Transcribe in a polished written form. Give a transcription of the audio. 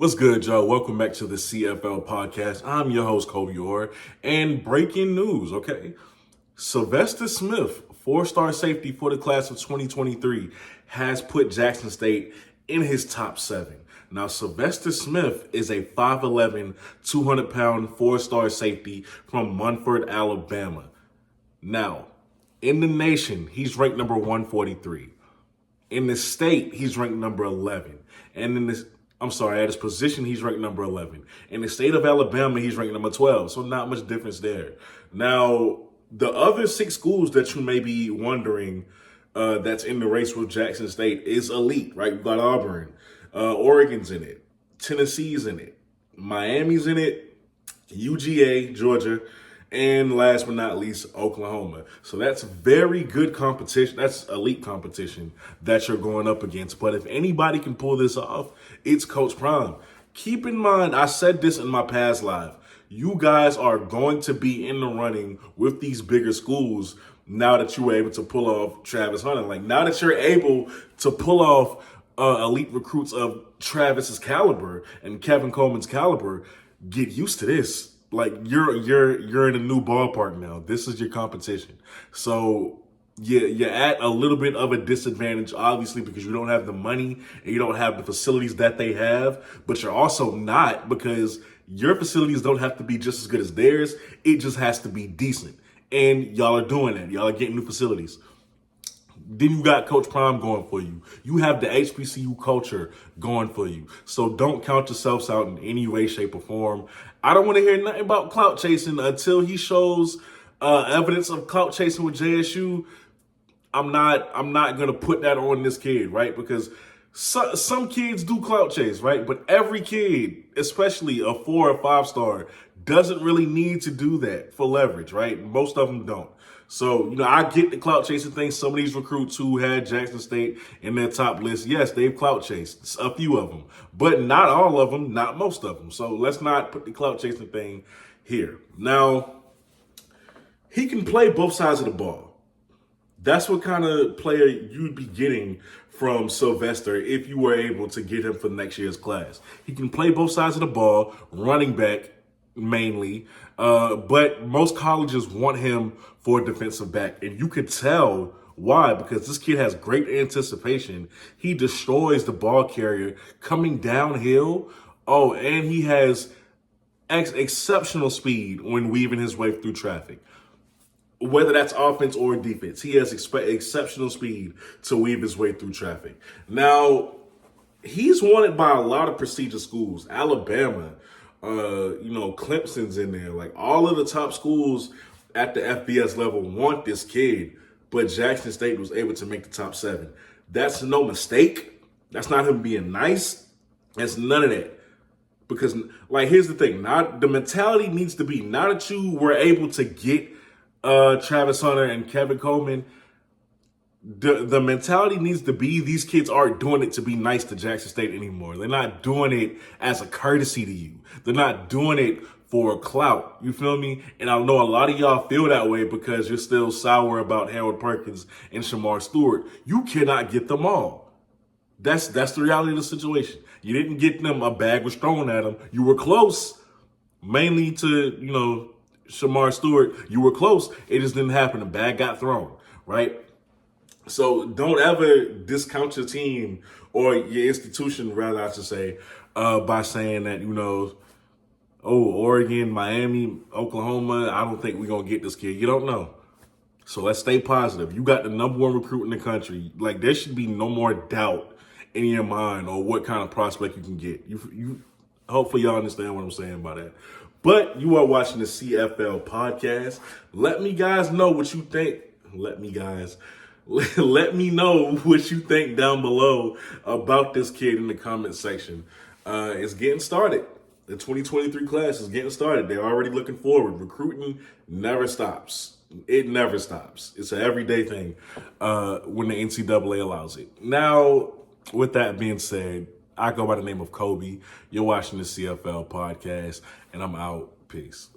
What's good, y'all? Welcome back to the CFL podcast. I'm your host, Kobe Orr, and breaking news, okay? Sylvester Smith, four-star safety for the class of 2023, has put Jackson State in his top 7. Now, Sylvester Smith is a 5'11", 200-pound four-star safety from Munford, Alabama. Now, in the nation, he's ranked number 143. In the state, he's ranked number 11. And at his position, he's ranked number 11. In the state of Alabama, he's ranked number 12. So not much difference there. Now, the other 6 schools that you may be wondering that's in the race with Jackson State is elite, right? We've got Auburn, Oregon's in it, Tennessee's in it, Miami's in it, UGA, Georgia, and last but not least, Oklahoma. So that's very good competition. That's elite competition that you're going up against. But if anybody can pull this off, it's Coach Prime. Keep in mind, I said this in my past live. You guys are going to be in the running with these bigger schools now that you were able to pull off Travis Hunter. Like, now that you're able to pull off elite recruits of Travis's caliber and Kevin Coleman's caliber, get used to this. Like, you're in a new ballpark now. This is your competition. So you're at a little bit of a disadvantage, obviously, because you don't have the money and you don't have the facilities that they have. But you're also not, because your facilities don't have to be just as good as theirs. It just has to be decent. And y'all are doing that. Y'all are getting new facilities. Then you got Coach Prime going for you. You have the HBCU culture going for you. So don't count yourselves out in any way, shape, or form. I don't want to hear nothing about clout chasing until he shows evidence of clout chasing with JSU. I'm not gonna put that on this kid, right? Because some kids do clout chase, right? But every kid, especially a 4 or 5 star, doesn't really need to do that for leverage, right? Most of them don't. So, I get the clout chasing thing. Some of these recruits who had Jackson State in their top list, yes, they've clout chased, a few of them, but not all of them, not most of them. So let's not put the clout chasing thing here. Now, he can play both sides of the ball. That's what kind of player you'd be getting from Sylvester if you were able to get him for next year's class. He can play both sides of the ball, running back mainly, but most colleges want him for a defensive back. And you could tell why, because this kid has great anticipation. He destroys the ball carrier coming downhill. Oh, and he has exceptional speed when weaving his way through traffic. Whether that's offense or defense, he has exceptional speed to weave his way through traffic. Now, he's wanted by a lot of prestigious schools. Alabama, Clemson's in there. Like, all of the top schools at the FBS level want this kid, but Jackson State was able to make the top 7. That's no mistake. That's not him being nice. That's none of that. Because, here's the thing. The mentality needs to be, now that you were able to get Travis Hunter and Kevin Coleman, the mentality needs to be, these kids aren't doing it to be nice to Jackson State anymore. They're not doing it as a courtesy to you. They're not doing it for clout. You feel me? And I know a lot of y'all feel that way because you're still sour about Harold Perkins and Shamar Stewart. You cannot get them all. That's the reality of the situation. You didn't get them. A bag was thrown at them. You were close, mainly to, Shamar Stewart. You were close. It just didn't happen. A bag got thrown, right? So don't ever discount your team or your institution, rather, I should say, by saying that, Oregon, Miami, Oklahoma, I don't think we're going to get this kid. You don't know. So let's stay positive. You got the number 1 recruit in the country. Like, there should be no more doubt in your mind on what kind of prospect you can get. You hopefully y'all understand what I'm saying by that. But you are watching the CFL podcast. Let me guys know what you think. Let me know what you think down below about this kid in the comment section. It's getting started. The 2023 class is getting started. They're already looking forward. Recruiting never stops. It never stops. It's an everyday thing when the NCAA allows it. Now, with that being said, I go by the name of Kobe. You're watching the CFL podcast, and I'm out. Peace.